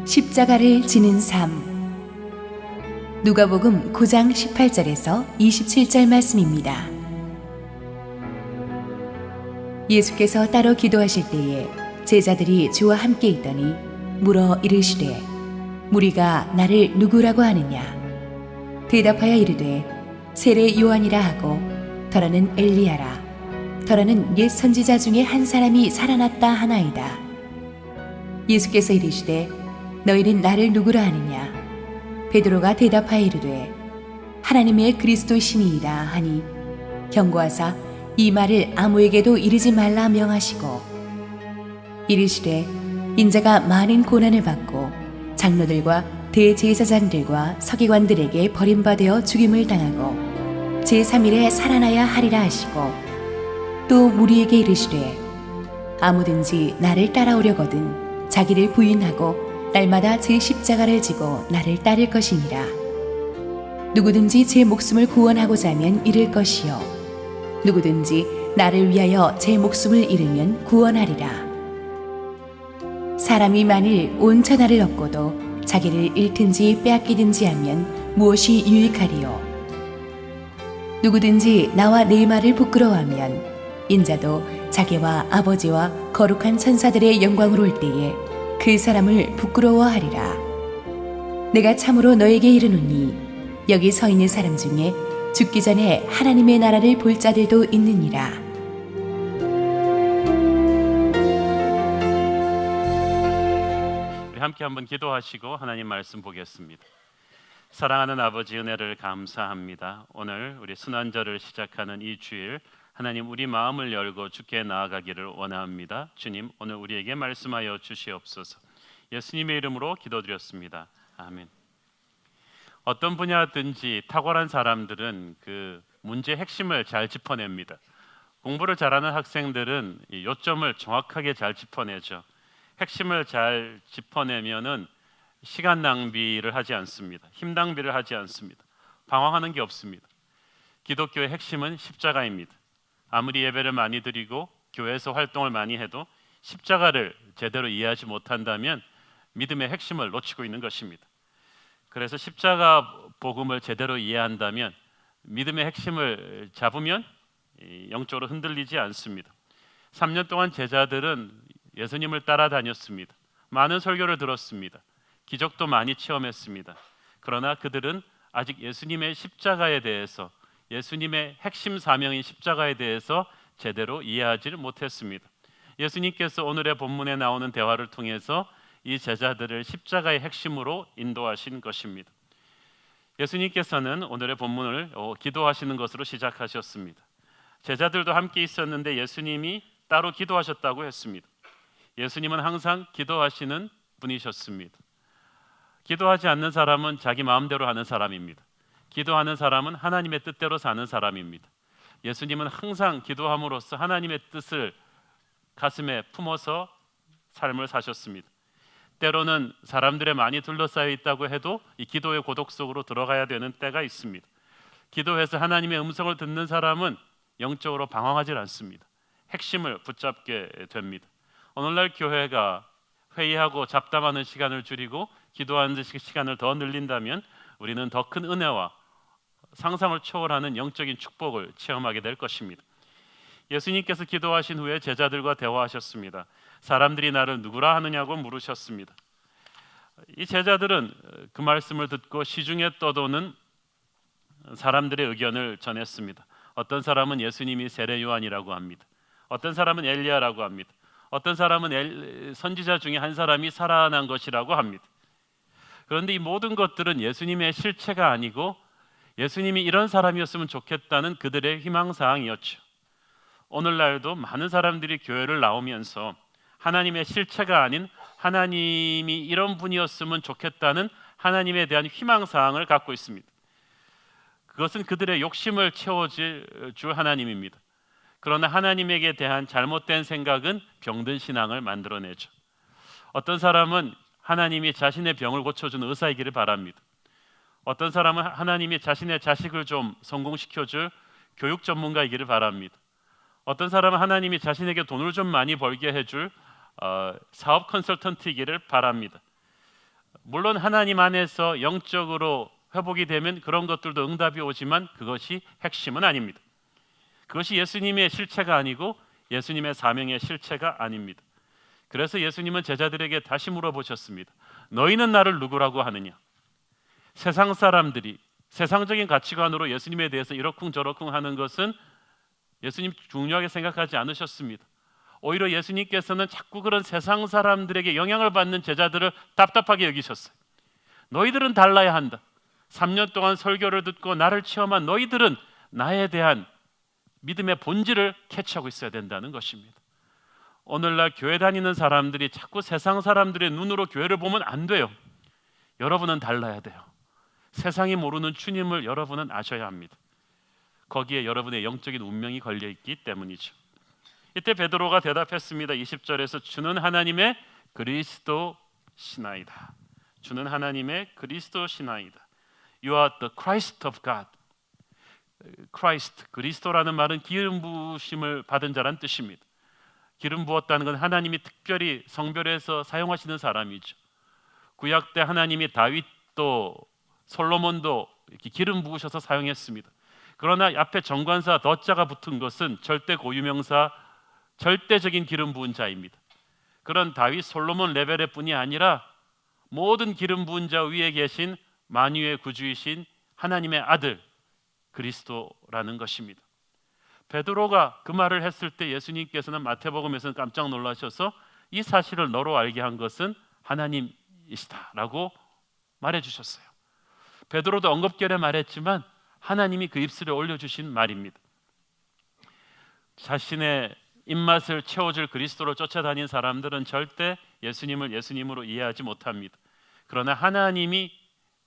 십자가를 지는 삶. 누가복음 9장 18절에서 27절 말씀입니다. 예수께서 따로 기도하실 때에 제자들이 주와 함께 있더니 물어 이르시되 무리가 나를 누구라고 하느냐. 대답하여 이르되 세례 요한이라 하고 더러는 엘리야라, 더러는 옛 선지자 중에 한 사람이 살아났다 하나이다. 예수께서 이르시되 너희는 나를 누구라 하느냐. 베드로가 대답하여 이르되 하나님의 그리스도시니이다 하니 경고하사 이 말을 아무에게도 이르지 말라 명하시고 이르시되 인자가 많은 고난을 받고 장로들과 대제사장들과 서기관들에게 버림받아 죽임을 당하고 제3일에 살아나야 하리라 하시고 또 무리에게 이르시되 아무든지 나를 따라오려거든 자기를 부인하고 날마다 제 십자가를 지고 나를 따를 것이니라. 누구든지 제 목숨을 구원하고자 하면 잃을 것이요 누구든지 나를 위하여 제 목숨을 잃으면 구원하리라. 사람이 만일 온 천하를 얻고도 자기를 잃든지 빼앗기든지 하면 무엇이 유익하리요. 누구든지 나와 내 말을 부끄러워하면 인자도 자기와 아버지와 거룩한 천사들의 영광으로 올 때에 그 사람을 부끄러워하리라. 내가 참으로 너에게 이르노니 여기 서 있는 사람 중에 죽기 전에 하나님의 나라를 볼 자들도 있느니라. 우리 함께 한번 기도하시고 하나님 말씀 보겠습니다. 사랑하는 아버지, 은혜를 감사합니다. 오늘 우리 순환절을 시작하는 이 주일 하나님, 우리 마음을 열고 주께 나아가기를 원합니다. 주님, 오늘 우리에게 말씀하여 주시옵소서. 예수님의 이름으로 기도드렸습니다. 아멘. 어떤 분야든지 탁월한 사람들은 그 문제의 핵심을 잘 짚어냅니다. 공부를 잘하는 학생들은 이 요점을 정확하게 잘 짚어내죠. 핵심을 잘 짚어내면은 시간 낭비를 하지 않습니다. 힘 낭비를 하지 않습니다. 방황하는 게 없습니다. 기독교의 핵심은 십자가입니다. 아무리 예배를 많이 드리고 교회에서 활동을 많이 해도 십자가를 제대로 이해하지 못한다면 믿음의 핵심을 놓치고 있는 것입니다. 그래서 십자가 복음을 제대로 이해한다면 믿음의 핵심을 잡으면 영적으로 흔들리지 않습니다. 3년 동안 제자들은 예수님을 따라다녔습니다. 많은 설교를 들었습니다. 기적도 많이 체험했습니다. 그러나 그들은 아직 예수님의 십자가에 대해서, 예수님의 핵심 사명인 십자가에 대해서 제대로 이해하지를 못했습니다. 예수님께서 오늘의 본문에 나오는 대화를 통해서 이 제자들을 십자가의 핵심으로 인도하신 것입니다. 예수님께서는 오늘의 본문을 기도하시는 것으로 시작하셨습니다. 제자들도 함께 있었는데 예수님이 따로 기도하셨다고 했습니다. 예수님은 항상 기도하시는 분이셨습니다. 기도하지 않는 사람은 자기 마음대로 하는 사람입니다. 기도하는 사람은 하나님의 뜻대로 사는 사람입니다. 예수님은 항상 기도함으로써 하나님의 뜻을 가슴에 품어서 삶을 사셨습니다. 때로는 사람들에 많이 둘러싸여 있다고 해도 이 기도의 고독 속으로 들어가야 되는 때가 있습니다. 기도해서 하나님의 음성을 듣는 사람은 영적으로 방황하지 않습니다. 핵심을 붙잡게 됩니다. 오늘날 교회가 회의하고 잡담하는 시간을 줄이고 기도하는 시간을 더 늘린다면 우리는 더 큰 은혜와 상상을 초월하는 영적인 축복을 체험하게 될 것입니다. 예수님께서 기도하신 후에 제자들과 대화하셨습니다. 사람들이 나를 누구라 하느냐고 물으셨습니다. 이 제자들은 그 말씀을 듣고 시중에 떠도는 사람들의 의견을 전했습니다. 어떤 사람은 예수님이 세례 요한이라고 합니다. 어떤 사람은 엘리야라고 합니다. 어떤 사람은 선지자 중에 한 사람이 살아난 것이라고 합니다. 그런데 이 모든 것들은 예수님의 실체가 아니고 예수님이 이런 사람이었으면 좋겠다는 그들의 희망사항이었죠. 오늘날도 많은 사람들이 교회를 나오면서 하나님의 실체가 아닌 하나님이 이런 분이었으면 좋겠다는 하나님에 대한 희망사항을 갖고 있습니다. 그것은 그들의 욕심을 채워줄 하나님입니다. 그러나 하나님에게 대한 잘못된 생각은 병든 신앙을 만들어내죠. 어떤 사람은 하나님이 자신의 병을 고쳐주는 의사이기를 바랍니다. 어떤 사람은 하나님이 자신의 자식을 좀 성공시켜줄 교육 전문가이기를 바랍니다. 어떤 사람은 하나님이 자신에게 돈을 좀 많이 벌게 해줄 사업 컨설턴트이기를 바랍니다. 물론 하나님 안에서 영적으로 회복이 되면 그런 것들도 응답이 오지만 그것이 핵심은 아닙니다. 그것이 예수님의 실체가 아니고 예수님의 사명의 실체가 아닙니다. 그래서 예수님은 제자들에게 다시 물어보셨습니다. 너희는 나를 누구라고 하느냐? 세상 사람들이 세상적인 가치관으로 예수님에 대해서 이러쿵저러쿵 하는 것은 예수님 중요하게 생각하지 않으셨습니다. 오히려 예수님께서는 자꾸 그런 세상 사람들에게 영향을 받는 제자들을 답답하게 여기셨어요. 너희들은 달라야 한다. 3년 동안 설교를 듣고 나를 체험한 너희들은 나에 대한 믿음의 본질을 캐치하고 있어야 된다는 것입니다. 오늘날 교회 다니는 사람들이 자꾸 세상 사람들의 눈으로 교회를 보면 안 돼요. 여러분은 달라야 돼요. 세상이 모르는 주님을 여러분은 아셔야 합니다. 거기에 여러분의 영적인 운명이 걸려있기 때문이죠. 이때 베드로가 대답했습니다. 20절에서 주는 하나님의 그리스도시나이다. 주는 하나님의 그리스도시나이다. You are the Christ of God. Christ, 그리스도라는 말은 기름 부으심을 받은 자란 뜻입니다. 기름 부었다는 건 하나님이 특별히 성별해서 사용하시는 사람이죠. 구약 때 하나님이 다윗도 솔로몬도 이렇게 기름 부으셔서 사용했습니다. 그러나 앞에 정관사 더자가 붙은 것은 절대 고유명사, 절대적인 기름 부은 자입니다. 그런 다윗 솔로몬 레벨의 뿐이 아니라 모든 기름 부은 자 위에 계신 만유의 구주이신 하나님의 아들 그리스도라는 것입니다. 베드로가 그 말을 했을 때 예수님께서는 마태복음에서는 깜짝 놀라셔서 이 사실을 너로 알게 한 것은 하나님이시다라고 말해주셨어요. 베드로도 엉겁결에 말했지만 하나님이 그 입술에 올려주신 말입니다. 자신의 입맛을 채워줄 그리스도를 쫓아다닌 사람들은 절대 예수님을 예수님으로 이해하지 못합니다. 그러나 하나님이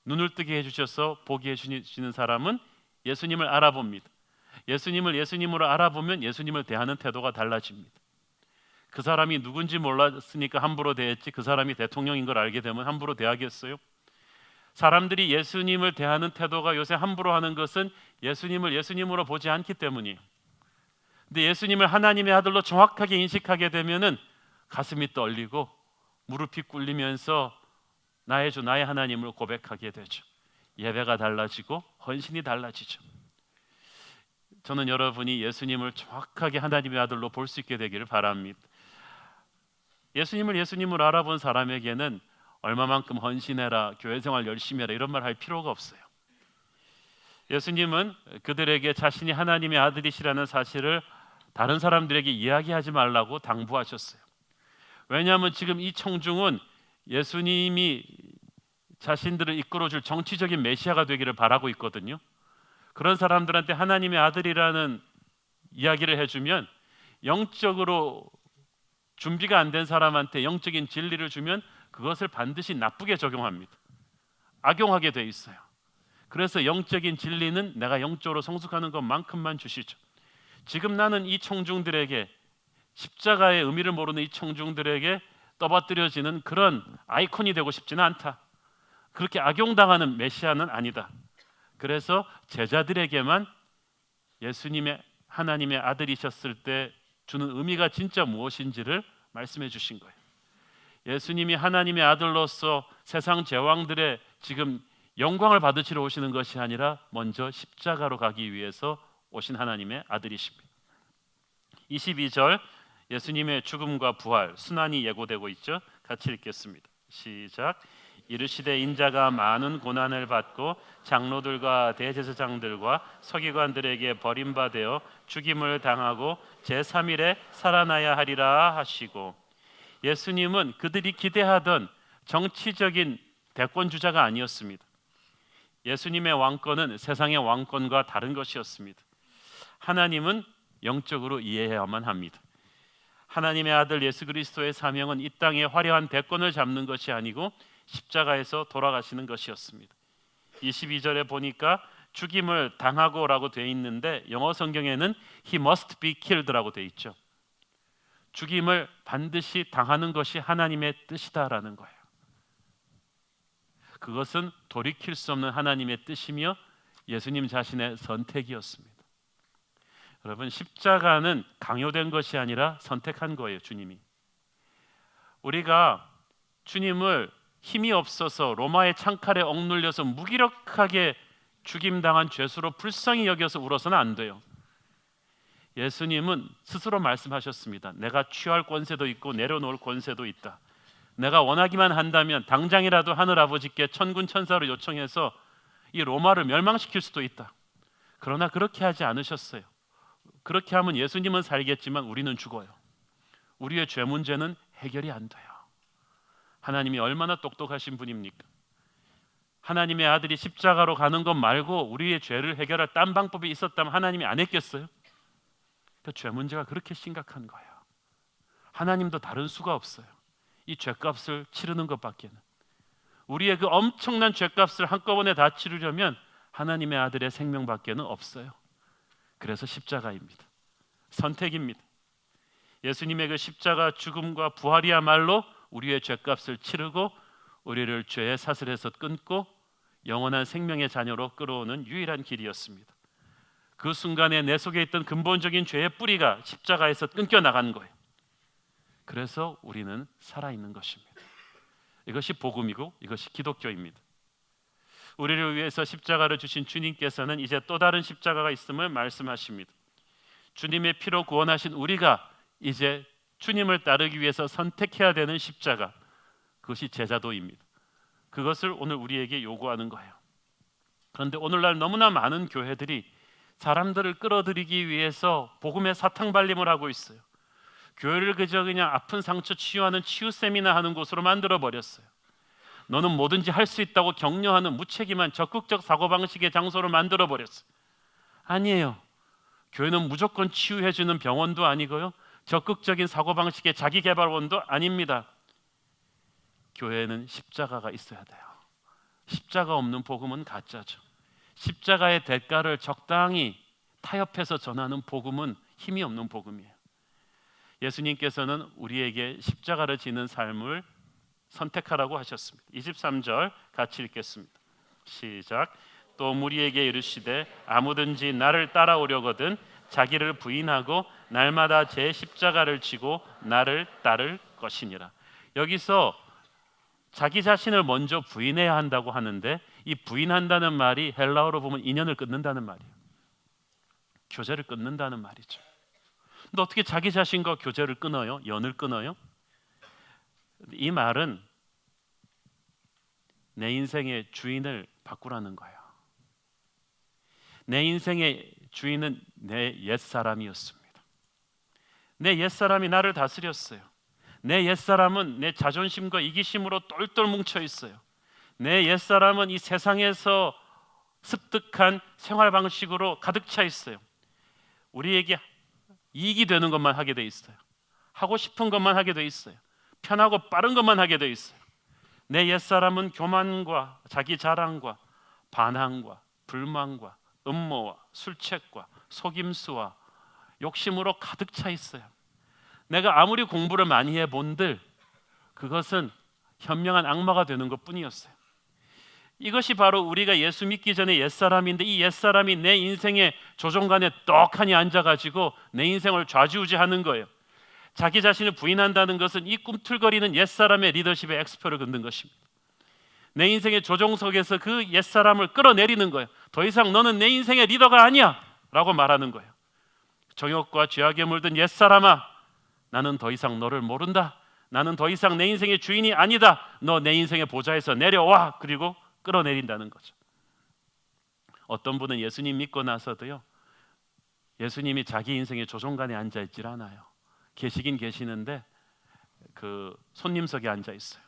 눈을 뜨게 해주셔서 보게 해주시는 사람은 예수님을 알아봅니다. 예수님을 예수님으로 알아보면 예수님을 대하는 태도가 달라집니다. 그 사람이 누군지 몰랐으니까 함부로 대했지 그 사람이 대통령인 걸 알게 되면 함부로 대하겠어요? 사람들이 예수님을 대하는 태도가 요새 함부로 하는 것은 예수님을 예수님으로 보지 않기 때문이에요. 근데 예수님을 하나님의 아들로 정확하게 인식하게 되면은 가슴이 떨리고 무릎이 꿇리면서 나의 주 나의 하나님을 고백하게 되죠. 예배가 달라지고 헌신이 달라지죠. 저는 여러분이 예수님을 정확하게 하나님의 아들로 볼 수 있게 되기를 바랍니다. 예수님을 예수님으로 알아본 사람에게는 얼마만큼 헌신해라, 교회 생활 열심히 해라 이런 말 할 필요가 없어요. 예수님은 그들에게 자신이 하나님의 아들이시라는 사실을 다른 사람들에게 이야기하지 말라고 당부하셨어요. 왜냐하면 지금 이 청중은 예수님이 자신들을 이끌어줄 정치적인 메시아가 되기를 바라고 있거든요. 그런 사람들한테 하나님의 아들이라는 이야기를 해주면 영적으로 준비가 안 된 사람한테 영적인 진리를 주면 그것을 반드시 나쁘게 적용합니다. 악용하게 돼 있어요. 그래서 영적인 진리는 내가 영적으로 성숙하는 것만큼만 주시죠. 지금 나는 이 청중들에게 십자가의 의미를 모르는 이 청중들에게 떠받들여지는 그런 아이콘이 되고 싶지는 않다. 그렇게 악용당하는 메시아는 아니다. 그래서 제자들에게만 예수님의 하나님의 아들이셨을 때 주는 의미가 진짜 무엇인지를 말씀해 주신 거예요. 예수님이 하나님의 아들로서 세상 제왕들의 지금 영광을 받으시러 오시는 것이 아니라 먼저 십자가로 가기 위해서 오신 하나님의 아들이십니다. 22절 예수님의 죽음과 부활 순환이 예고되고 있죠. 같이 읽겠습니다. 시작. 이르시되 인자가 많은 고난을 받고 장로들과 대제사장들과 서기관들에게 버림받아 죽임을 당하고 제3일에 살아나야 하리라 하시고, 예수님은 그들이 기대하던 정치적인 대권 주자가 아니었습니다. 예수님의 왕권은 세상의 왕권과 다른 것이었습니다. 하나님은 영적으로 이해해야만 합니다. 하나님의 아들 예수 그리스도의 사명은 이 땅에 화려한 대권을 잡는 것이 아니고 십자가에서 돌아가시는 것이었습니다. 22절에 보니까 죽임을 당하고라고 되어 있는데 영어 성경에는 He must be killed라고 되어 있죠. 죽임을 반드시 당하는 것이 하나님의 뜻이다라는 거예요. 그것은 돌이킬 수 없는 하나님의 뜻이며 예수님 자신의 선택이었습니다. 여러분, 십자가는 강요된 것이 아니라 선택한 거예요. 주님이. 우리가 주님을 힘이 없어서 로마의 창칼에 억눌려서 무기력하게 죽임당한 죄수로 불쌍히 여겨서 울어서는 안 돼요. 예수님은 스스로 말씀하셨습니다. 내가 취할 권세도 있고 내려놓을 권세도 있다. 내가 원하기만 한다면 당장이라도 하늘아버지께 천군 천사를 요청해서 이 로마를 멸망시킬 수도 있다. 그러나 그렇게 하지 않으셨어요. 그렇게 하면 예수님은 살겠지만 우리는 죽어요. 우리의 죄 문제는 해결이 안 돼요. 하나님이 얼마나 똑똑하신 분입니까? 하나님의 아들이 십자가로 가는 것 말고 우리의 죄를 해결할 딴 방법이 있었다면 하나님이 안 했겠어요? 그 죄 문제가 그렇게 심각한 거예요. 하나님도 다른 수가 없어요. 이 죄값을 치르는 것밖에는. 우리의 그 엄청난 죄값을 한꺼번에 다 치르려면 하나님의 아들의 생명밖에는 없어요. 그래서 십자가입니다. 선택입니다. 예수님의 그 십자가 죽음과 부활이야말로 우리의 죄값을 치르고 우리를 죄의 사슬에서 끊고 영원한 생명의 자녀로 끌어오는 유일한 길이었습니다. 그 순간에 내 속에 있던 근본적인 죄의 뿌리가 십자가에서 끊겨 나간 거예요. 그래서 우리는 살아있는 것입니다. 이것이 복음이고 이것이 기독교입니다. 우리를 위해서 십자가를 주신 주님께서는 이제 또 다른 십자가가 있음을 말씀하십니다. 주님의 피로 구원하신 우리가 이제 주님을 따르기 위해서 선택해야 되는 십자가, 그것이 제자도입니다. 그것을 오늘 우리에게 요구하는 거예요. 그런데 오늘날 너무나 많은 교회들이 사람들을 끌어들이기 위해서 복음의 사탕발림을 하고 있어요. 교회를 그저 그냥 아픈 상처 치유하는 치유 세미나 하는 곳으로 만들어 버렸어요. 너는 뭐든지 할 수 있다고 격려하는 무책임한 적극적 사고방식의 장소를 만들어 버렸어요. 아니에요. 교회는 무조건 치유해주는 병원도 아니고요, 적극적인 사고방식의 자기개발원도 아닙니다. 교회는 십자가가 있어야 돼요. 십자가 없는 복음은 가짜죠. 십자가의 대가를 적당히 타협해서 전하는 복음은 힘이 없는 복음이에요. 예수님께서는 우리에게 십자가를 지는 삶을 선택하라고 하셨습니다. 23절 같이 읽겠습니다. 시작. 또 무리에게 이르시되 아무든지 나를 따라오려거든 자기를 부인하고 날마다 제 십자가를 지고 나를 따를 것이니라. 여기서 자기 자신을 먼저 부인해야 한다고 하는데, 이 부인한다는 말이 헬라어로 보면 인연을 끊는다는 말이에요. 교제를 끊는다는 말이죠. 근데 어떻게 자기 자신과 교제를 끊어요? 연을 끊어요? 이 말은 내 인생의 주인을 바꾸라는 거예요. 내 인생의 주인은 내 옛사람이었습니다. 내 옛사람이 나를 다스렸어요. 내 옛사람은 내 자존심과 이기심으로 똘똘 뭉쳐 있어요. 내 옛사람은 이 세상에서 습득한 생활 방식으로 가득 차 있어요. 우리에게 이익이 되는 것만 하게 돼 있어요. 하고 싶은 것만 하게 돼 있어요. 편하고 빠른 것만 하게 돼 있어요. 내 옛사람은 교만과 자기 자랑과 반항과 불만과 음모와 술책과 속임수와 욕심으로 가득 차 있어요. 내가 아무리 공부를 많이 해본들 그것은 현명한 악마가 되는 것뿐이었어요. 이것이 바로 우리가 예수 믿기 전에 옛사람인데, 이 옛사람이 내 인생의 조종간에 떡하니 앉아가지고 내 인생을 좌지우지하는 거예요. 자기 자신을 부인한다는 것은 이 꿈틀거리는 옛사람의 리더십에 엑스표를 긋는 것입니다. 내 인생의 조종석에서 그 옛사람을 끌어내리는 거예요. 더 이상 너는 내 인생의 리더가 아니야 라고 말하는 거예요. 정욕과 죄악에 물든 옛사람아, 나는 더 이상 너를 모른다. 나는 더 이상 내 인생의 주인이 아니다. 너 내 인생의 보좌에서 내려와. 그리고 끌어내린다는 거죠. 어떤 분은 예수님 믿고 나서도요, 예수님이 자기 인생의 조종간에 앉아있질 않아요. 계시긴 계시는데 그 손님석에 앉아 있어요.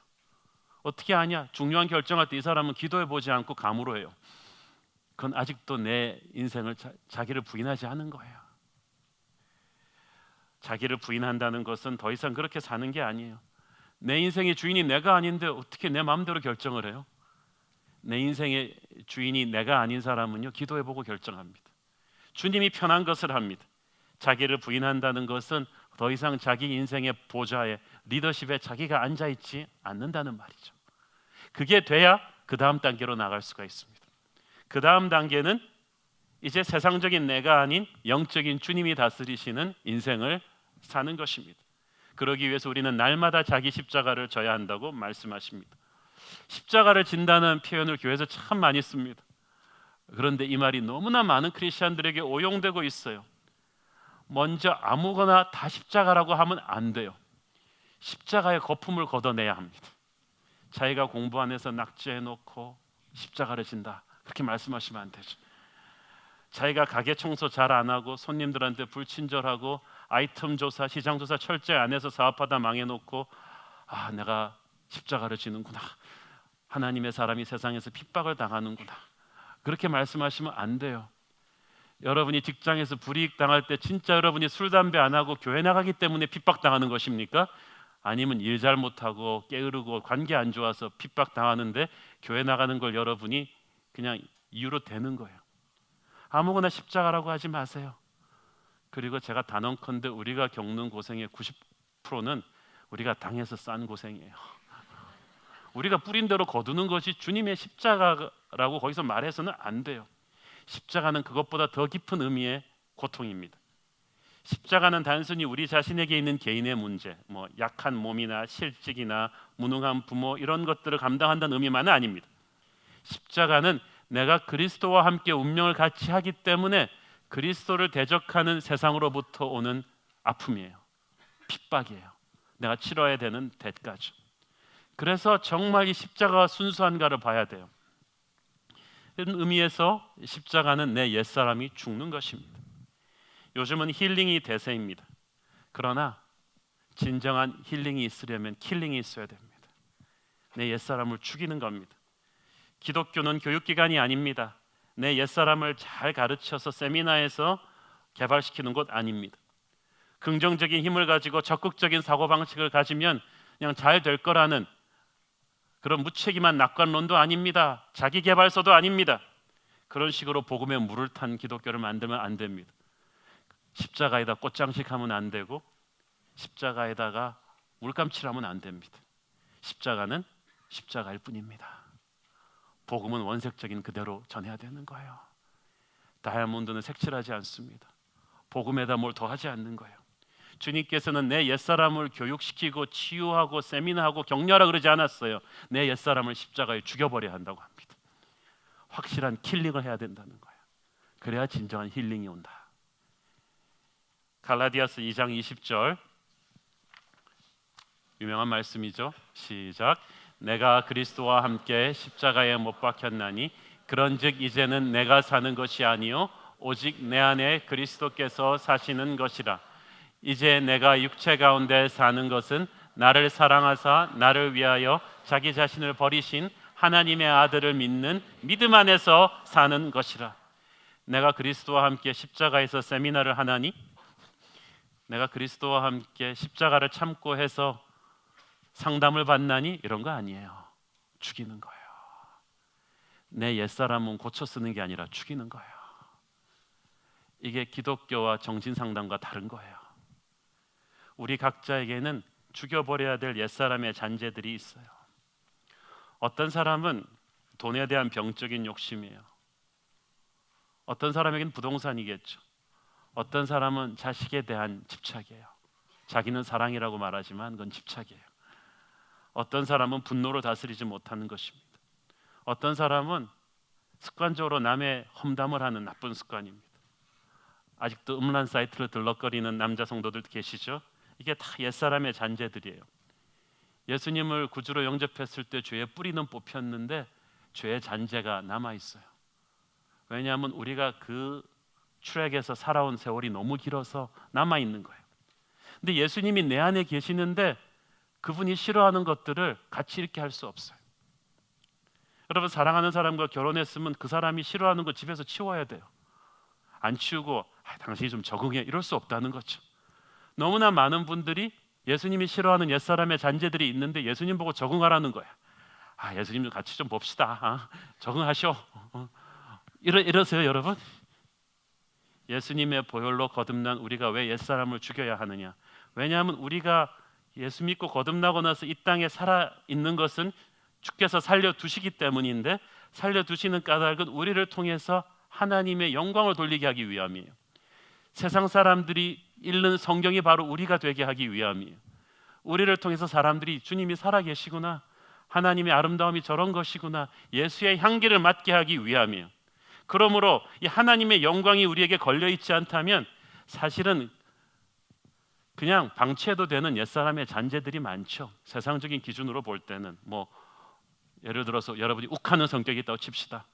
어떻게 아냐? 중요한 결정할 때 이 사람은 기도해 보지 않고 감으로 해요. 그건 아직도 내 인생을 자기를 부인하지 않은 거예요. 자기를 부인한다는 것은 더 이상 그렇게 사는 게 아니에요. 내 인생의 주인이 내가 아닌데 어떻게 내 마음대로 결정을 해요? 내 인생의 주인이 내가 아닌 사람은요, 기도해보고 결정합니다. 주님이 편한 것을 합니다. 자기를 부인한다는 것은 더 이상 자기 인생의 보좌에, 리더십에 자기가 앉아있지 않는다는 말이죠. 그게 돼야 그 다음 단계로 나갈 수가 있습니다. 그 다음 단계는 이제 세상적인 내가 아닌 영적인 주님이 다스리시는 인생을 사는 것입니다. 그러기 위해서 우리는 날마다 자기 십자가를 져야 한다고 말씀하십니다. 십자가를 진다는 표현을 교회에서 참 많이 씁니다. 그런데 이 말이 너무나 많은 크리스천들에게 오용되고 있어요. 먼저 아무거나 다 십자가라고 하면 안 돼요. 십자가의 거품을 걷어내야 합니다. 자기가 공부 안 해서 낙제해놓고 십자가를 진다, 그렇게 말씀하시면 안 되죠. 자기가 가게 청소 잘 안 하고 손님들한테 불친절하고 아이템 조사, 시장 조사 철저히 안 해서 사업하다 망해놓고 내가 십자가를 지는구나, 하나님의 사람이 세상에서 핍박을 당하는구나, 그렇게 말씀하시면 안 돼요. 여러분이 직장에서 불이익 당할 때 진짜 여러분이 술, 담배 안 하고 교회 나가기 때문에 핍박당하는 것입니까? 아니면 일 잘못하고 게으르고 관계 안 좋아서 핍박당하는데 교회 나가는 걸 여러분이 그냥 이유로 대는 거예요. 아무거나 십자가라고 하지 마세요. 그리고 제가 단언컨대 우리가 겪는 고생의 90%는 우리가 당해서 싼 고생이에요. 우리가 뿌린 대로 거두는 것이 주님의 십자가라고 거기서 말해서는 안 돼요. 십자가는 그것보다 더 깊은 의미의 고통입니다. 십자가는 단순히 우리 자신에게 있는 개인의 문제, 약한 몸이나 실직이나 무능한 부모 이런 것들을 감당한다는 의미만은 아닙니다. 십자가는 내가 그리스도와 함께 운명을 같이 하기 때문에 그리스도를 대적하는 세상으로부터 오는 아픔이에요. 핍박이에요. 내가 치러야 되는 대가죠. 그래서 정말 이 십자가가 순수한가를 봐야 돼요. 이런 의미에서 십자가는 내 옛사람이 죽는 것입니다. 요즘은 힐링이 대세입니다. 그러나 진정한 힐링이 있으려면 킬링이 있어야 됩니다. 내 옛사람을 죽이는 겁니다. 기독교는 교육기관이 아닙니다. 내 옛사람을 잘 가르쳐서 세미나에서 개발시키는 곳 아닙니다. 긍정적인 힘을 가지고 적극적인 사고방식을 가지면 그냥 잘 될 거라는 그런 무책임한 낙관론도 아닙니다. 자기개발서도 아닙니다. 그런 식으로 복음에 물을 탄 기독교를 만들면 안 됩니다. 십자가에다 꽃장식하면 안 되고 십자가에다가 물감칠하면 안 됩니다. 십자가는 십자가일 뿐입니다. 복음은 원색적인 그대로 전해야 되는 거예요. 다이아몬드는 색칠하지 않습니다. 복음에다 뭘 더하지 않는 거예요. 주님께서는 내 옛사람을 교육시키고 치유하고 세미나하고 격려하라 그러지 않았어요. 내 옛사람을 십자가에 죽여버려야 한다고 합니다. 확실한 킬링을 해야 된다는 거예요. 그래야 진정한 힐링이 온다. 갈라디아서 2장 20절 유명한 말씀이죠. 시작. 내가 그리스도와 함께 십자가에 못 박혔나니 그런즉 이제는 내가 사는 것이 아니요 오직 내 안에 그리스도께서 사시는 것이라. 이제 내가 육체 가운데 사는 것은 나를 사랑하사 나를 위하여 자기 자신을 버리신 하나님의 아들을 믿는 믿음 안에서 사는 것이라. 내가 그리스도와 함께 십자가에서 세미나를 하나니, 내가 그리스도와 함께 십자가를 참고 해서 상담을 받나니, 이런 거 아니에요. 죽이는 거예요. 내 옛사람은 고쳐 쓰는 게 아니라 죽이는 거예요. 이게 기독교와 정신상담과 다른 거예요. 우리 각자에게는 죽여버려야 될 옛사람의 잔재들이 있어요. 어떤 사람은 돈에 대한 병적인 욕심이에요. 어떤 사람에게는 부동산이겠죠. 어떤 사람은 자식에 대한 집착이에요. 자기는 사랑이라고 말하지만 그건 집착이에요. 어떤 사람은 분노를 다스리지 못하는 것입니다. 어떤 사람은 습관적으로 남의 험담을 하는 나쁜 습관입니다. 아직도 음란 사이트를 들럭거리는 남자 성도들 계시죠? 이게 다 옛사람의 잔재들이에요. 예수님을 구주로 영접했을 때 죄의 뿌리는 뽑혔는데 죄의 잔재가 남아있어요. 왜냐하면 우리가 그 트랙에서 살아온 세월이 너무 길어서 남아있는 거예요. 근데 예수님이 내 안에 계시는데 그분이 싫어하는 것들을 같이 이렇게 할 수 없어요. 여러분, 사랑하는 사람과 결혼했으면 그 사람이 싫어하는 거 집에서 치워야 돼요. 안 치우고 당신이 좀 적응해, 이럴 수 없다는 거죠. 너무나 많은 분들이 예수님이 싫어하는 옛사람의 잔재들이 있는데 예수님 보고 적응하라는 거야. 예수님 같이 좀 봅시다. 적응하셔. 이러세요, 여러분? 예수님의 보혈로 거듭난 우리가 왜 옛사람을 죽여야 하느냐? 왜냐하면 우리가 예수 믿고 거듭나고 나서 이 땅에 살아있는 것은 주께서 살려두시기 때문인데, 살려두시는 까닭은 우리를 통해서 하나님의 영광을 돌리게 하기 위함이에요. 세상 사람들이 읽는 성경이 바로 우리가 되게 하기 위함이에요. 우리를 통해서 사람들이 주님이 살아계시구나, 하나님의 아름다움이 저런 것이구나. 예수의 향기를 맡게 하기 위함이에요. 그러므로 이 하나님의 영광이 우리에게 걸려 있지 않다면 사실은 그냥 방치해도 되는 옛사람의 잔재들이 많죠. 세상적인 기준으로 볼 때는 뭐 예를 들어서 여러분이 욱하는 성격이 있다고 칩시다.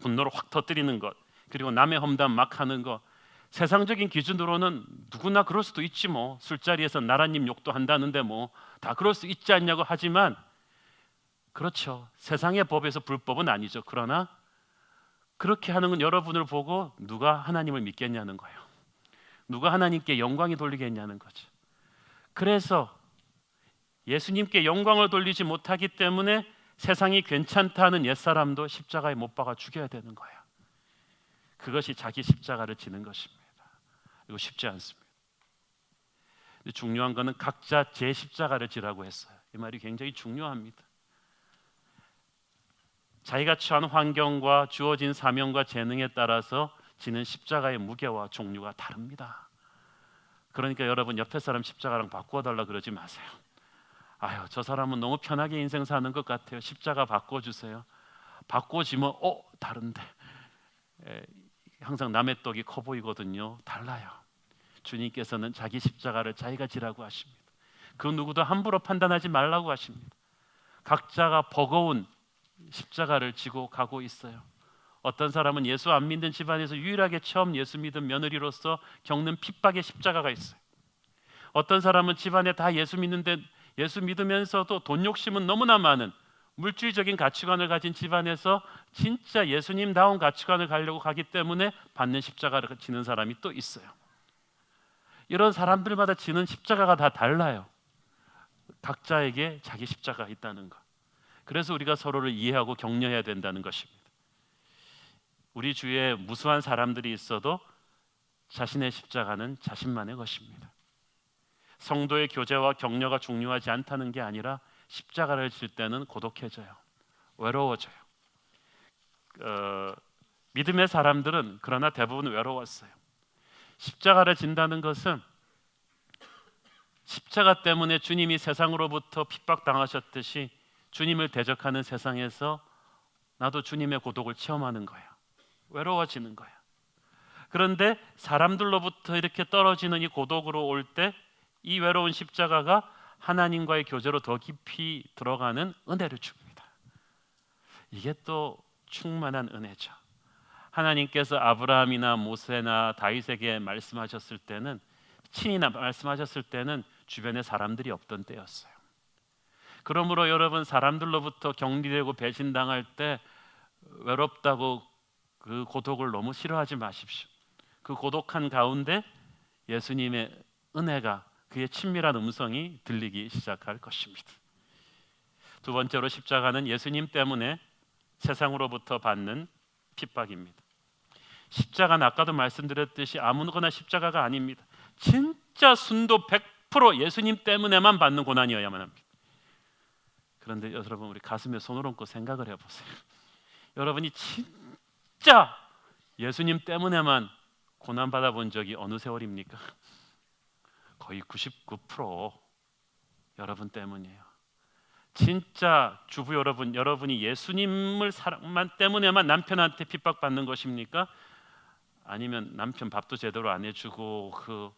분노를 확 터뜨리는 것, 그리고 남의 험담 막 하는 것, 세상적인 기준으로는 누구나 그럴 수도 있지 뭐. 술자리에서 나라님 욕도 한다는데 뭐 다 그럴 수 있지 않냐고 하지만 그렇죠. 세상의 법에서 불법은 아니죠. 그러나 그렇게 하는 건 여러분을 보고 누가 하나님을 믿겠냐는 거예요. 누가 하나님께 영광이 돌리겠냐는 거죠. 그래서 예수님께 영광을 돌리지 못하기 때문에 세상이 괜찮다 하는 옛사람도 십자가에 못 박아 죽여야 되는 거예요. 그것이 자기 십자가를 지는 것입니다. 이거 쉽지 않습니다. 근데 중요한 것은 각자 제 십자가를 지라고 했어요. 이 말이 굉장히 중요합니다. 자기가 처한 환경과 주어진 사명과 재능에 따라서 지는 십자가의 무게와 종류가 다릅니다. 그러니까 여러분 옆에 사람 십자가랑 바꿔달라 그러지 마세요. 아유, 저 사람은 너무 편하게 인생 사는 것 같아요. 십자가 바꿔주세요. 바꿔지면 다른데. 항상 남의 떡이 커 보이거든요. 달라요. 주님께서는 자기 십자가를 자기가 지라고 하십니다. 그 누구도 함부로 판단하지 말라고 하십니다. 각자가 버거운 십자가를 지고 가고 있어요. 어떤 사람은 예수 안 믿는 집안에서 유일하게 처음 예수 믿은 며느리로서 겪는 핍박의 십자가가 있어요. 어떤 사람은 집안에 다 예수 믿는데 예수 믿으면서도 돈 욕심은 너무나 많은 물질적인 가치관을 가진 집안에서 진짜 예수님다운 가치관을 가려고 가기 때문에 받는 십자가를 지는 사람이 또 있어요. 이런 사람들마다 지는 십자가가 다 달라요. 각자에게 자기 십자가가 있다는 것. 그래서 우리가 서로를 이해하고 격려해야 된다는 것입니다. 우리 주위에 무수한 사람들이 있어도 자신의 십자가는 자신만의 것입니다. 성도의 교제와 격려가 중요하지 않다는 게 아니라 십자가를 질 때는 고독해져요. 외로워져요. 믿음의 사람들은 그러나 대부분 외로웠어요. 십자가를 진다는 것은 십자가 때문에 주님이 세상으로부터 핍박당하셨듯이 주님을 대적하는 세상에서 나도 주님의 고독을 체험하는 거야. 외로워지는 거야. 그런데 사람들로부터 이렇게 떨어지는 이 고독으로 올 때 이 외로운 십자가가 하나님과의 교제로 더 깊이 들어가는 은혜를 줍니다. 이게 또 충만한 은혜죠. 하나님께서 아브라함이나 모세나 다윗에게 말씀하셨을 때는 친히 말씀하셨을 때는 주변에 사람들이 없던 때였어요. 그러므로 여러분 사람들로부터 격리되고 배신당할 때 외롭다고 그 고독을 너무 싫어하지 마십시오. 그 고독한 가운데 예수님의 은혜가 그의 친밀한 음성이 들리기 시작할 것입니다. 두 번째로 십자가는 예수님 때문에 세상으로부터 받는 핍박입니다. 십자가는 아까도 말씀드렸듯이 아무거나 십자가가 아닙니다. 진짜 순도 100% 예수님 때문에만 받는 고난이어야만 합니다. 그런데 여러분 우리 가슴에 손을 얹고 생각을 해보세요. 여러분이 진짜 예수님 때문에만 고난 받아본 적이 어느 세월입니까? 거의 99% 여러분 때문이에요. 진짜 주부 여러분, 여러분이 예수님을 사랑만 때문에만 남편한테 핍박받는 것입니까? 아니면 남편 밥도 제대로 안 해주고 그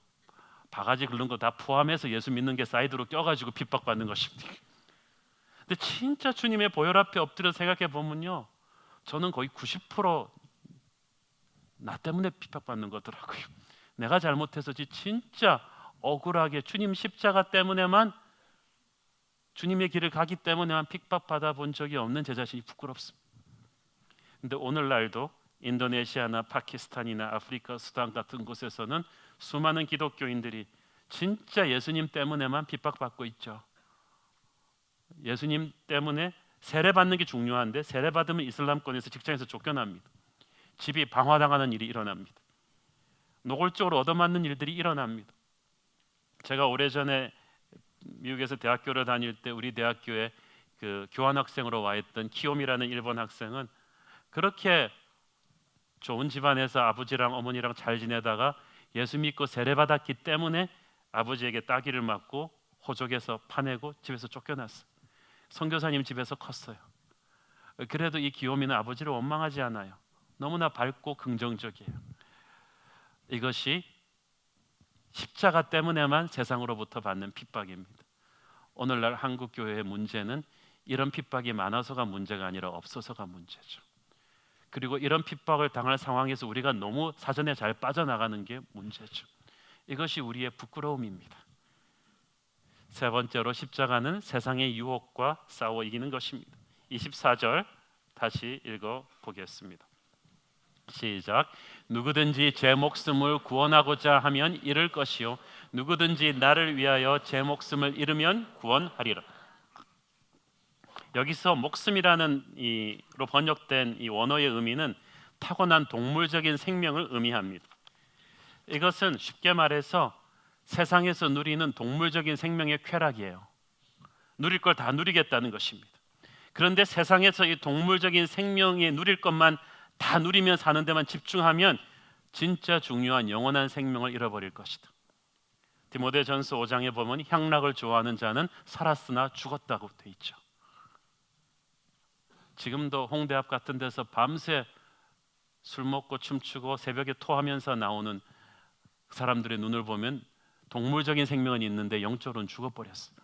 바가지 긁는 거 다 포함해서 예수 믿는 게 사이드로 껴가지고 핍박받는 것입니까? 근데 진짜 주님의 보혈 앞에 엎드려 생각해 보면요, 저는 거의 90% 나 때문에 핍박받는 거더라고요. 내가 잘못해서지 진짜 억울하게 주님 십자가 때문에만, 주님의 길을 가기 때문에만 핍박받아 본 적이 없는 제 자신이 부끄럽습니다. 근데 오늘날도 인도네시아나 파키스탄이나 아프리카, 수단 같은 곳에서는 수많은 기독교인들이 진짜 예수님 때문에만 핍박받고 있죠. 예수님 때문에 세례받는 게 중요한데 세례받으면 이슬람권에서 직장에서 쫓겨납니다. 집이 방화당하는 일이 일어납니다. 노골적으로 얻어맞는 일들이 일어납니다. 제가 오래전에 미국에서 대학교를 다닐 때 우리 대학교에 그 교환학생으로 와 있던 키옴이라는 일본 학생은 그렇게 좋은 집안에서 아버지랑 어머니랑 잘 지내다가 예수 믿고 세례받았기 때문에 아버지에게 따귀를 맞고 호적에서 파내고 집에서 쫓겨났어요. 선교사님 집에서 컸어요. 그래도 이 귀요미는 아버지를 원망하지 않아요. 너무나 밝고 긍정적이에요. 이것이 십자가 때문에만 세상으로부터 받는 핍박입니다. 오늘날 한국 교회의 문제는 이런 핍박이 많아서가 문제가 아니라 없어서가 문제죠. 그리고 이런 핍박을 당할 상황에서 우리가 너무 사전에 잘 빠져나가는 게 문제죠. 이것이 우리의 부끄러움입니다. 세 번째로 십자가는 세상의 유혹과 싸워 이기는 것입니다. 24절 다시 읽어 보겠습니다. 시작. 누구든지 제 목숨을 구원하고자 하면 잃을 것이요 누구든지 나를 위하여 제 목숨을 잃으면 구원하리라. 여기서 목숨이라는 이로 번역된 이 원어의 의미는 타고난 동물적인 생명을 의미합니다. 이것은 쉽게 말해서 세상에서 누리는 동물적인 생명의 쾌락이에요. 누릴 걸 다 누리겠다는 것입니다. 그런데 세상에서 이 동물적인 생명이 누릴 것만 다 누리면 사는 데만 집중하면 진짜 중요한 영원한 생명을 잃어버릴 것이다. 디모데전서 5장에 보면 향락을 좋아하는 자는 살았으나 죽었다고 돼 있죠. 지금도 홍대 앞 같은 데서 밤새 술 먹고 춤추고 새벽에 토하면서 나오는 사람들의 눈을 보면 동물적인 생명은 있는데 영적으로는 죽어버렸어요.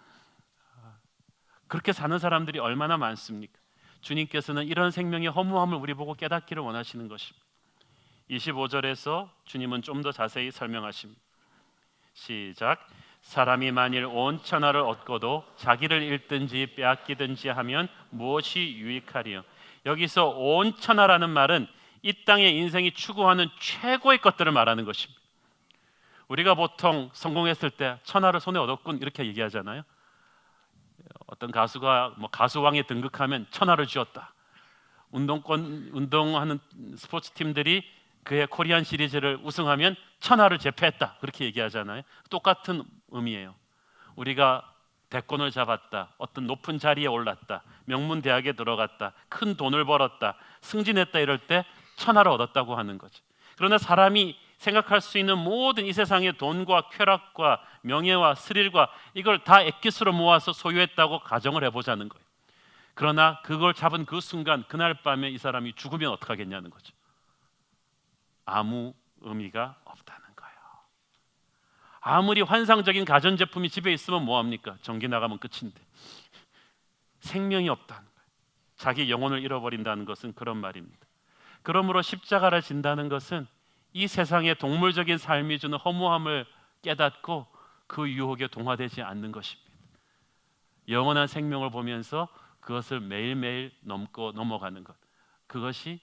그렇게 사는 사람들이 얼마나 많습니까? 주님께서는 이런 생명의 허무함을 우리 보고 깨닫기를 원하시는 것입니다. 25절에서 주님은 좀 더 자세히 설명하십니다. 시작. 사람이 만일 온 천하를 얻고도 자기를 잃든지 빼앗기든지 하면 무엇이 유익하리요? 여기서 온 천하라는 말은 이 땅의 인생이 추구하는 최고의 것들을 말하는 것입니다. 우리가 보통 성공했을 때 천하를 손에 얻었군 이렇게 얘기하잖아요. 어떤 가수가 가수왕에 등극하면 천하를 쥐었다. 운동하는 스포츠 팀들이 그의 코리안 시리즈를 우승하면 천하를 제패했다 그렇게 얘기하잖아요. 똑같은 의미예요. 우리가 대권을 잡았다, 어떤 높은 자리에 올랐다, 명문 대학에 들어갔다, 큰 돈을 벌었다, 승진했다 이럴 때 천하를 얻었다고 하는 거죠. 그러나 사람이 생각할 수 있는 모든 이 세상의 돈과 쾌락과 명예와 스릴과 이걸 다 액기스로 모아서 소유했다고 가정을 해보자는 거예요. 그러나 그걸 잡은 그 순간 그날 밤에 이 사람이 죽으면 어떡하겠냐는 거죠. 아무 의미가 없다는 거예요. 아무리 환상적인 가전제품이 집에 있으면 뭐합니까? 전기 나가면 끝인데 생명이 없다는 거예요. 자기 영혼을 잃어버린다는 것은 그런 말입니다. 그러므로 십자가를 진다는 것은 이 세상의 동물적인 삶이 주는 허무함을 깨닫고 그 유혹에 동화되지 않는 것입니다. 영원한 생명을 보면서 그것을 매일매일 넘고 넘어가는 것, 그것이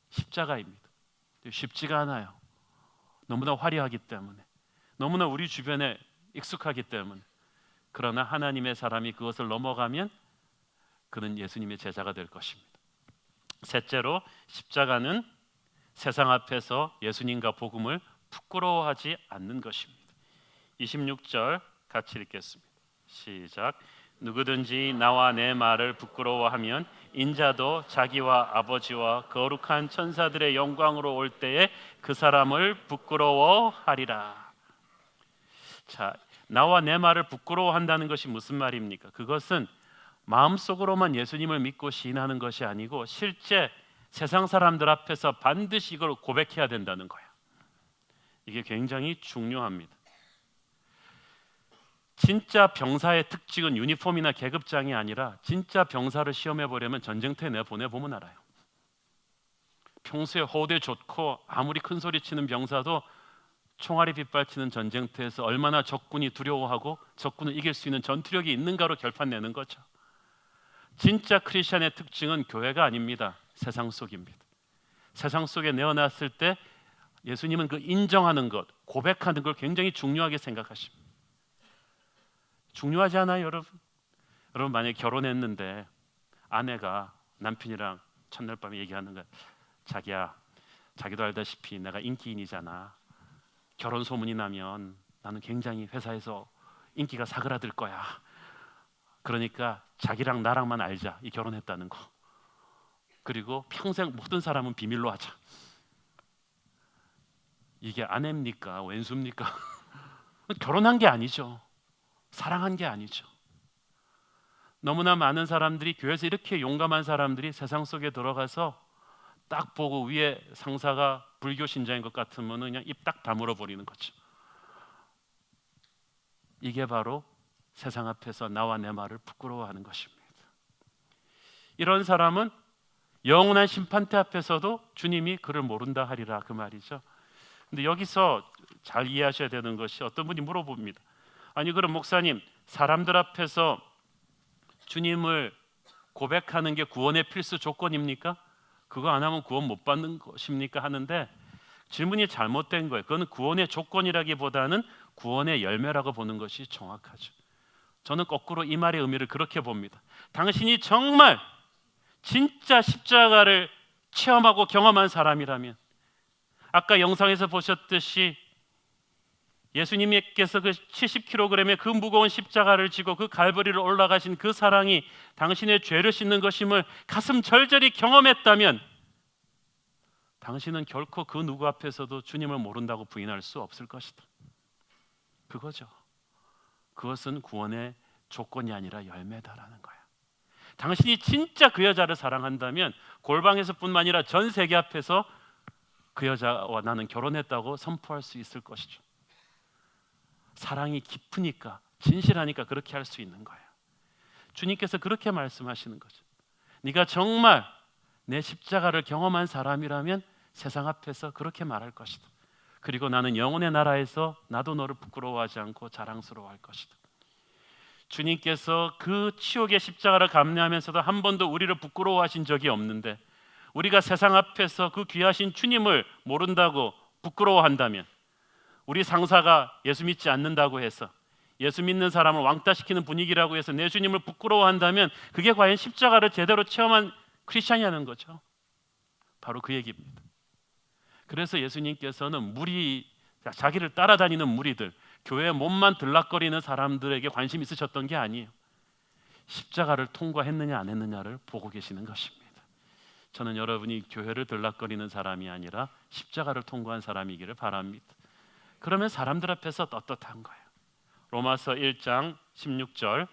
십자가입니다. 쉽지가 않아요. 너무나 화려하기 때문에, 너무나 우리 주변에 익숙하기 때문에. 그러나 하나님의 사람이 그것을 넘어가면 그는 예수님의 제자가 될 것입니다. 셋째로 십자가는 세상 앞에서 예수님과 복음을 부끄러워하지 않는 것입니다. 26절 같이 읽겠습니다. 시작. 누구든지 나와 내 말을 부끄러워하면 인자도 자기와 아버지와 거룩한 천사들의 영광으로 올 때에 그 사람을 부끄러워하리라. 자, 나와 내 말을 부끄러워한다는 것이 무슨 말입니까? 그것은 마음속으로만 예수님을 믿고 시인하는 것이 아니고 실제 세상 사람들 앞에서 반드시 이걸 고백해야 된다는 거예요. 이게 굉장히 중요합니다. 진짜 병사의 특징은 유니폼이나 계급장이 아니라 진짜 병사를 시험해 보려면 전쟁터에 내보내보면 알아요. 평소에 호대 좋고 아무리 큰 소리 치는 병사도 총알이 빗발치는 전쟁터에서 얼마나 적군이 두려워하고 적군을 이길 수 있는 전투력이 있는가로 결판내는 거죠. 진짜 크리스천의 특징은 교회가 아닙니다. 세상 속입니다. 세상 속에 내어놨을 때 예수님은 그 인정하는 것, 고백하는 걸 굉장히 중요하게 생각하십니다. 중요하지 않아요, 여러분? 여러분 만약에 결혼했는데 아내가 남편이랑 첫날 밤에 얘기하는 거야. 자기야, 자기도 알다시피 내가 인기인이잖아. 결혼 소문이 나면 나는 굉장히 회사에서 인기가 사그라들 거야. 그러니까 자기랑 나랑만 알자, 이 결혼했다는 거. 그리고 평생 모든 사람은 비밀로 하자. 이게 아내입니까? 왼수입니까? 결혼한 게 아니죠. 사랑한 게 아니죠. 너무나 많은 사람들이, 교회에서 이렇게 용감한 사람들이 세상 속에 들어가서 딱 보고 위에 상사가 불교 신자인 것 같으면 그냥 입 딱 다물어 버리는 거죠. 이게 바로 세상 앞에서 나와 내 말을 부끄러워하는 것입니다. 이런 사람은 영원한 심판대 앞에서도 주님이 그를 모른다 하리라, 그 말이죠. 근데 여기서 잘 이해하셔야 되는 것이, 어떤 분이 물어봅니다. 아니 그럼 목사님, 사람들 앞에서 주님을 고백하는 게 구원의 필수 조건입니까? 그거 안 하면 구원 못 받는 것입니까? 하는데 질문이 잘못된 거예요. 그건 구원의 조건이라기보다는 구원의 열매라고 보는 것이 정확하죠. 저는 거꾸로 이 말의 의미를 그렇게 봅니다. 당신이 정말 진짜 십자가를 체험하고 경험한 사람이라면, 아까 영상에서 보셨듯이 예수님께서 그 70kg의 그 무거운 십자가를 지고 그 갈보리를 올라가신 그 사랑이 당신의 죄를 씻는 것임을 가슴 절절히 경험했다면, 당신은 결코 그 누구 앞에서도 주님을 모른다고 부인할 수 없을 것이다. 그거죠. 그것은 구원의 조건이 아니라 열매다라는 거야. 당신이 진짜 그 여자를 사랑한다면 골방에서뿐만 아니라 전 세계 앞에서 그 여자와 나는 결혼했다고 선포할 수 있을 것이죠. 사랑이 깊으니까, 진실하니까 그렇게 할 수 있는 거예요. 주님께서 그렇게 말씀하시는 거죠. 네가 정말 내 십자가를 경험한 사람이라면 세상 앞에서 그렇게 말할 것이다. 그리고 나는 영혼의 나라에서 나도 너를 부끄러워하지 않고 자랑스러워할 것이다. 주님께서 그 치욕의 십자가를 감내하면서도 한 번도 우리를 부끄러워하신 적이 없는데, 우리가 세상 앞에서 그 귀하신 주님을 모른다고 부끄러워한다면, 우리 상사가 예수 믿지 않는다고 해서, 예수 믿는 사람을 왕따시키는 분위기라고 해서 내 주님을 부끄러워한다면, 그게 과연 십자가를 제대로 체험한 크리스찬이라는 거죠. 바로 그 얘기입니다. 그래서 예수님께서는 자기를 따라다니는 무리들, 교회 몸만 들락거리는 사람들에게 관심 있으셨던 게 아니에요. 십자가를 통과했느냐 안 했느냐를 보고 계시는 것입니다. 저는 여러분이 교회를 들락거리는 사람이 아니라 십자가를 통과한 사람이기를 바랍니다. 그러면 사람들 앞에서 떳떳한 거예요. 로마서 1장 16절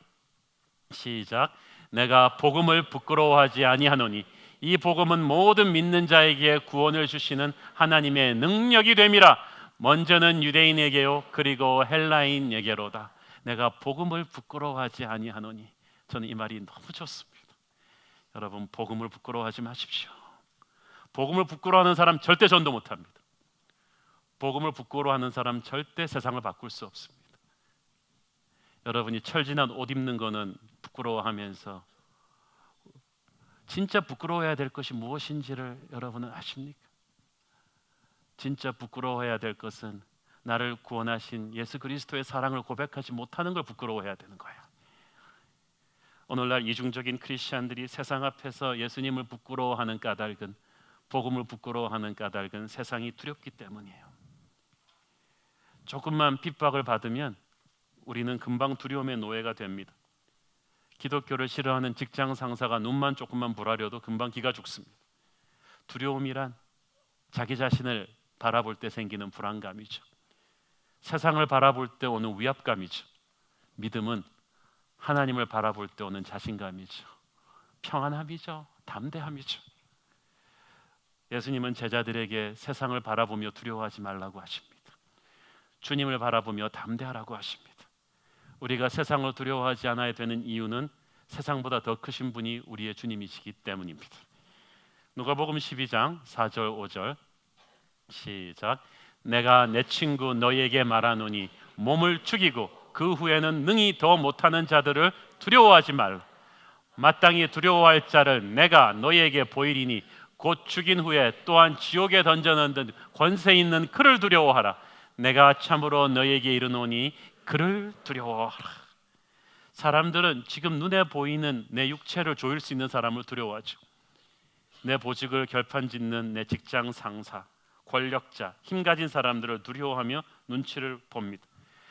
시작. 내가 복음을 부끄러워하지 아니하노니 이 복음은 모든 믿는 자에게 구원을 주시는 하나님의 능력이 됨이라. 먼저는 유대인에게요 그리고 헬라인에게로다. 내가 복음을 부끄러워하지 아니하노니. 저는 이 말이 너무 좋습니다. 여러분, 복음을 부끄러워하지 마십시오. 복음을 부끄러워하는 사람 절대 전도 못합니다. 복음을 부끄러워하는 사람 절대 세상을 바꿀 수 없습니다. 여러분이 철진한 옷 입는 거는 부끄러워하면서 진짜 부끄러워해야 될 것이 무엇인지를 여러분은 아십니까? 진짜 부끄러워해야 될 것은 나를 구원하신 예수 그리스도의 사랑을 고백하지 못하는 걸 부끄러워해야 되는 거야. 오늘날 이중적인 크리스찬들이 세상 앞에서 예수님을 부끄러워하는 까닭은, 복음을 부끄러워하는 까닭은 세상이 두렵기 때문이에요. 조금만 핍박을 받으면 우리는 금방 두려움의 노예가 됩니다. 기독교를 싫어하는 직장 상사가 눈만 조금만 부라려도 금방 기가 죽습니다. 두려움이란 자기 자신을 바라볼 때 생기는 불안감이죠. 세상을 바라볼 때 오는 위압감이죠. 믿음은 하나님을 바라볼 때 오는 자신감이죠. 평안함이죠. 담대함이죠. 예수님은 제자들에게 세상을 바라보며 두려워하지 말라고 하십니다. 주님을 바라보며 담대하라고 하십니다. 우리가 세상을 두려워하지 않아야 되는 이유는 세상보다 더 크신 분이 우리의 주님이시기 때문입니다. 누가복음 12장 4절 5절 시작. 내가 내 친구 너희에게 말하노니 몸을 죽이고 그 후에는 능히 더 못하는 자들을 두려워하지 말라. 마땅히 두려워할 자를 내가 너희에게 보이리니 곧 죽인 후에 또한 지옥에 던져넣는 권세 있는 그를 두려워하라. 내가 참으로 너희에게 이르노니 그를 두려워하라. 사람들은 지금 눈에 보이는 내 육체를 조일 수 있는 사람을 두려워하죠. 내 보직을 결판짓는 내 직장 상사, 권력자, 힘 가진 사람들을 두려워하며 눈치를 봅니다.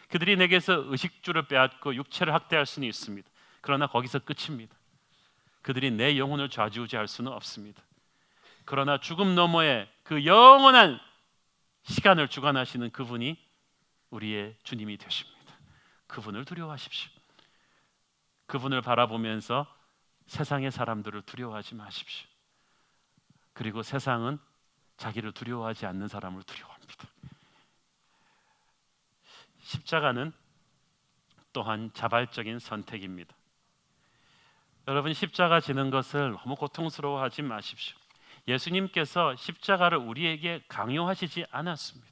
그들이 내게서 의식주를 빼앗고 육체를 학대할 수는 있습니다. 그러나 거기서 끝입니다. 그들이 내 영혼을 좌지우지할 수는 없습니다. 그러나 죽음 너머에 그 영원한 시간을 주관하시는 그분이 우리의 주님이 되십니다. 그분을 두려워하십시오. 그분을 바라보면서 세상의 사람들을 두려워하지 마십시오. 그리고 세상은 자기를 두려워하지 않는 사람을 두려워합니다. 십자가는 또한 자발적인 선택입니다. 여러분, 십자가 지는 것을 너무 고통스러워하지 마십시오. 예수님께서 십자가를 우리에게 강요하시지 않았습니다.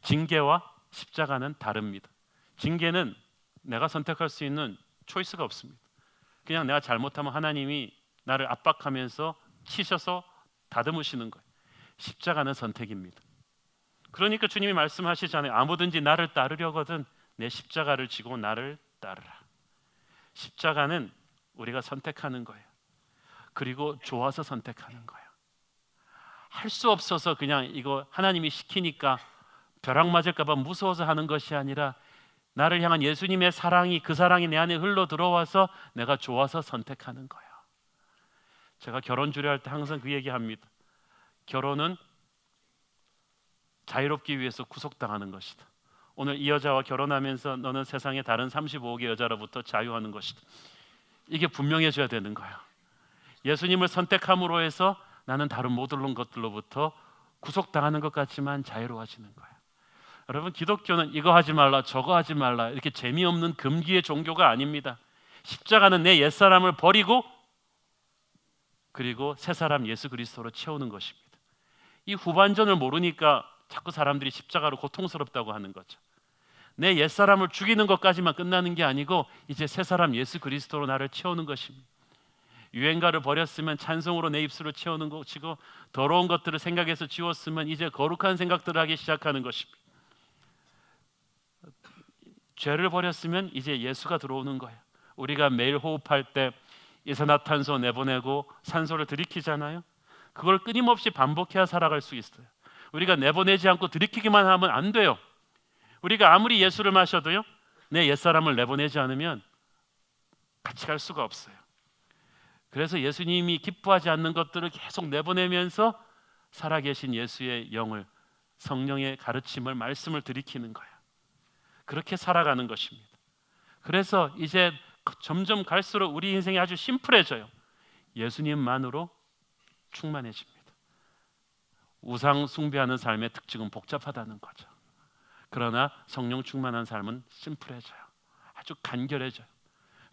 징계와 십자가는 다릅니다. 징계는 내가 선택할 수 있는 초이스가 없습니다. 그냥 내가 잘못하면 하나님이 나를 압박하면서 치셔서 다듬으시는 거예요. 십자가는 선택입니다. 그러니까 주님이 말씀하시잖아요. 아무든지 나를 따르려거든 내 십자가를 지고 나를 따르라. 십자가는 우리가 선택하는 거예요. 그리고 좋아서 선택하는 거예요. 할 수 없어서 그냥 이거 하나님이 시키니까 벼락 맞을까 봐 무서워서 하는 것이 아니라 나를 향한 예수님의 사랑이, 그 사랑이 내 안에 흘러 들어와서 내가 좋아서 선택하는 거예요. 제가 결혼 주례할 때 항상 그 얘기합니다. 결혼은 자유롭기 위해서 구속당하는 것이다. 오늘 이 여자와 결혼하면서 너는 세상의 다른 35억의 여자로부터 자유하는 것이다. 이게 분명해져야 되는 거예요. 예수님을 선택함으로 해서 나는 다른 모든 것들로부터 구속당하는 것 같지만 자유로워지는 거예요. 여러분, 기독교는 이거 하지 말라 저거 하지 말라 이렇게 재미없는 금기의 종교가 아닙니다. 십자가는 내 옛사람을 버리고 그리고 새 사람 예수 그리스도로 채우는 것입니다. 이 후반전을 모르니까 자꾸 사람들이 십자가로 고통스럽다고 하는 거죠. 내 옛사람을 죽이는 것까지만 끝나는 게 아니고 이제 새 사람 예수 그리스도로 나를 채우는 것입니다. 유행가를 버렸으면 찬송으로 내 입술을 채우는 것이고 더러운 것들을 생각해서 지웠으면 이제 거룩한 생각들을 하기 시작하는 것입니다. 죄를 버렸으면 이제 예수가 들어오는 거예요. 우리가 매일 호흡할 때 이산화탄소 내보내고 산소를 들이키잖아요. 그걸 끊임없이 반복해야 살아갈 수 있어요. 우리가 내보내지 않고 들이키기만 하면 안 돼요. 우리가 아무리 예수를 마셔도요, 내 옛사람을 내보내지 않으면 같이 갈 수가 없어요. 그래서 예수님이 기뻐하지 않는 것들을 계속 내보내면서 살아계신 예수의 영을, 성령의 가르침을, 말씀을 들이키는 거예요. 그렇게 살아가는 것입니다. 그래서 이제 점점 갈수록 우리 인생이 아주 심플해져요. 예수님만으로 충만해집니다. 우상 숭배하는 삶의 특징은 복잡하다는 거죠. 그러나 성령 충만한 삶은 심플해져요. 아주 간결해져요.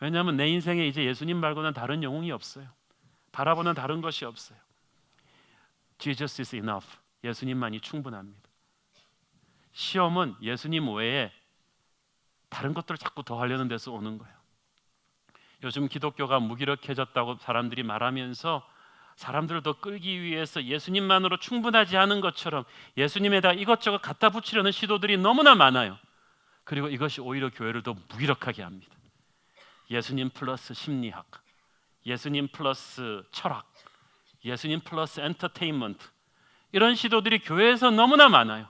왜냐하면 내 인생에 이제 예수님 말고는 다른 영웅이 없어요. 바라보는 다른 것이 없어요. Jesus is enough. 예수님만이 충분합니다. 시험은 예수님 외에 다른 것들을 자꾸 더 하려는 데서 오는 거예요. 요즘 기독교가 무기력해졌다고 사람들이 말하면서 사람들을 더 끌기 위해서 예수님만으로 충분하지 않은 것처럼 예수님에다 이것저것 갖다 붙이려는 시도들이 너무나 많아요. 그리고 이것이 오히려 교회를 더 무기력하게 합니다. 예수님 플러스 심리학, 예수님 플러스 철학, 예수님 플러스 엔터테인먼트, 이런 시도들이 교회에서 너무나 많아요.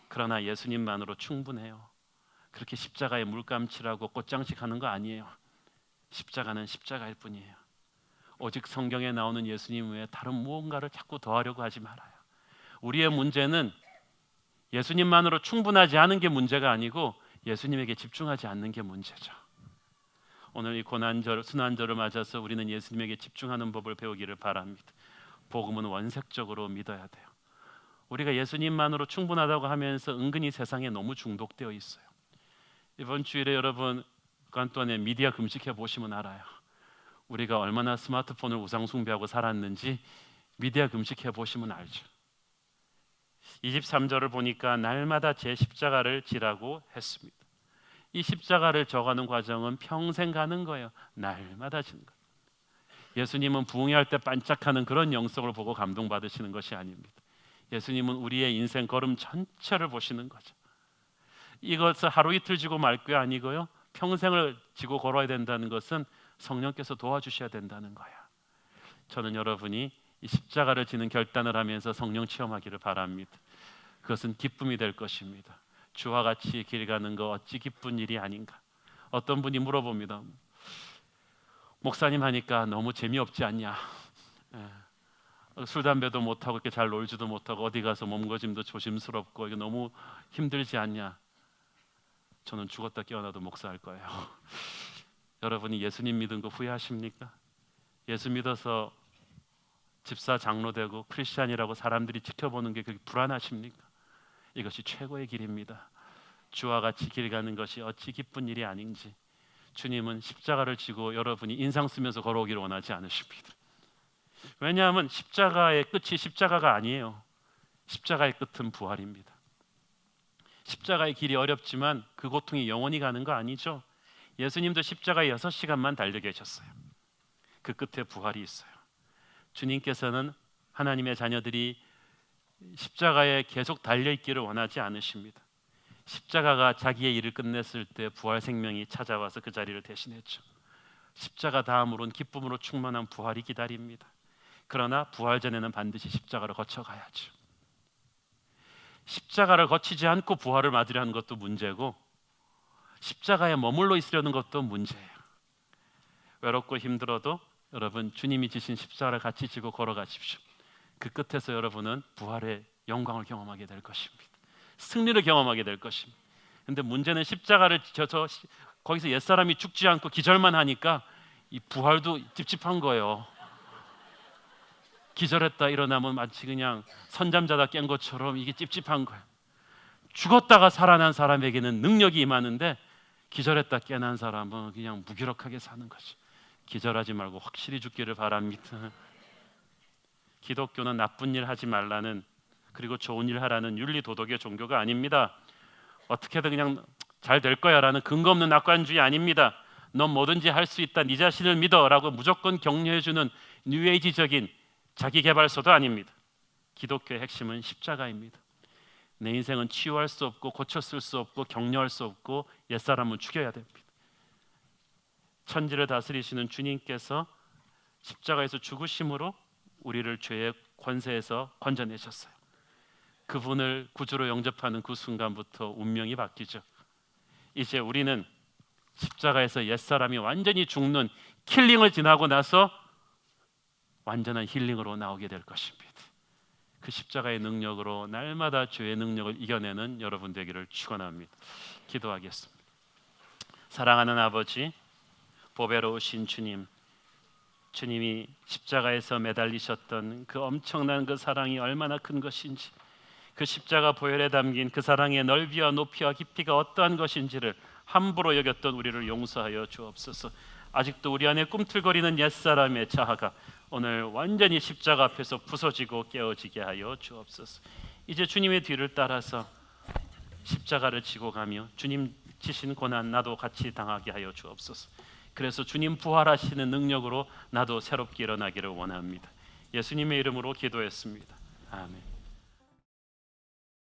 그러나 예수님만으로 충분해요. 그렇게 십자가에 물감칠하고 꽃장식 하는 거 아니에요. 십자가는 십자가일 뿐이에요. 오직 성경에 나오는 예수님 외에 다른 무언가를 자꾸 더하려고 하지 말아요. 우리의 문제는 예수님만으로 충분하지 않은 게 문제가 아니고 예수님에게 집중하지 않는 게 문제죠. 오늘 이 고난절, 순환절을 맞아서 우리는 예수님에게 집중하는 법을 배우기를 바랍니다. 복음은 원색적으로 믿어야 돼요. 우리가 예수님만으로 충분하다고 하면서 은근히 세상에 너무 중독되어 있어요. 이번 주일에 여러분 그간 동안에 미디어 금식해 보시면 알아요. 우리가 얼마나 스마트폰을 우상 숭배하고 살았는지 미디어 금식해 보시면 알죠. 23절을 보니까 날마다 제 십자가를 지라고 했습니다. 이 십자가를 져가는 과정은 평생 가는 거예요. 날마다 지는 거예요. 예수님은 부흥회할 때 반짝하는 그런 영성을 보고 감동받으시는 것이 아닙니다. 예수님은 우리의 인생 걸음 전체를 보시는 거죠. 이것을 하루 이틀 지고 말 게 아니고요, 평생을 지고 걸어야 된다는 것은 성령께서 도와주셔야 된다는 거예요. 저는 여러분이 이 십자가를 지는 결단을 하면서 성령 체험하기를 바랍니다. 그것은 기쁨이 될 것입니다. 주와 같이 길 가는 거 어찌 기쁜 일이 아닌가. 어떤 분이 물어봅니다. 목사님 하니까 너무 재미없지 않냐. 술 담배도 못하고 이렇게 잘 놀지도 못하고 어디 가서 몸거짐도 조심스럽고 이게 너무 힘들지 않냐. 저는 죽었다 깨어나도 목사할 거예요. 여러분이 예수님 믿은 거 후회하십니까? 예수 믿어서 집사 장로 되고 크리스찬이라고 사람들이 지켜보는 게 그렇게 불안하십니까? 이것이 최고의 길입니다. 주와 같이 길 가는 것이 어찌 기쁜 일이 아닌지. 주님은 십자가를 지고 여러분이 인상 쓰면서 걸어오기를 원하지 않으십니다. 왜냐하면 십자가의 끝이 십자가가 아니에요. 십자가의 끝은 부활입니다. 십자가의 길이 어렵지만 그 고통이 영원히 가는 거 아니죠. 예수님도 십자가에 6시간만 달려 계셨어요. 그 끝에 부활이 있어요. 주님께서는 하나님의 자녀들이 십자가에 계속 달려있기를 원하지 않으십니다. 십자가가 자기의 일을 끝냈을 때 부활 생명이 찾아와서 그 자리를 대신했죠. 십자가 다음으로는 기쁨으로 충만한 부활이 기다립니다. 그러나 부활 전에는 반드시 십자가를 거쳐가야죠. 십자가를 거치지 않고 부활을 맞으려는 것도 문제고 십자가에 머물러 있으려는 것도 문제예요. 외롭고 힘들어도 여러분 주님이 지신 십자가를 같이 지고 걸어가십시오. 그 끝에서 여러분은 부활의 영광을 경험하게 될 것입니다. 승리를 경험하게 될 것입니다. 근데 문제는 십자가를 져서 거기서 옛사람이 죽지 않고 기절만 하니까 이 부활도 찝찝한 거예요. 기절했다 일어나면 마치 그냥 선잠 자다 깬 것처럼 이게 찝찝한 거예요. 죽었다가 살아난 사람에게는 능력이 임하는데 기절했다 깨난 사람은 그냥 무기력하게 사는 거죠. 기절하지 말고 확실히 죽기를 바랍니다. 기독교는 나쁜 일 하지 말라는, 그리고 좋은 일 하라는 윤리 도덕의 종교가 아닙니다. 어떻게든 그냥 잘 될 거야 라는 근거 없는 낙관주의 아닙니다. 넌 뭐든지 할 수 있다, 네 자신을 믿어 라고 무조건 격려해주는 뉴에이지적인 자기개발서도 아닙니다. 기독교의 핵심은 십자가입니다. 내 인생은 치유할 수 없고 고쳤을 수 없고 격려할 수 없고 옛사람은 죽여야 됩니다. 천지를 다스리시는 주님께서 십자가에서 죽으심으로 우리를 죄의 권세에서 건져내셨어요. 그분을 구주로 영접하는 그 순간부터 운명이 바뀌죠. 이제 우리는 십자가에서 옛사람이 완전히 죽는 킬링을 지나고 나서 완전한 힐링으로 나오게 될 것입니다. 그 십자가의 능력으로 날마다 죄의 능력을 이겨내는 여러분 되기를 축원합니다. 기도하겠습니다. 사랑하는 아버지, 보배로우신 주님, 주님이 십자가에서 매달리셨던 그 엄청난 그 사랑이 얼마나 큰 것인지, 그 십자가 보혈에 담긴 그 사랑의 넓이와 높이와 깊이가 어떠한 것인지를 함부로 여겼던 우리를 용서하여 주옵소서. 아직도 우리 안에 꿈틀거리는 옛사람의 자아가 오늘 완전히 십자가 앞에서 부서지고 깨어지게 하여 주옵소서. 이제 주님의 뒤를 따라서 십자가를 지고 가며 주님 지신 고난 나도 같이 당하게 하여 주옵소서. 그래서 주님 부활하시는 능력으로 나도 새롭게 일어나기를 원합니다. 예수님의 이름으로 기도했습니다. 아멘.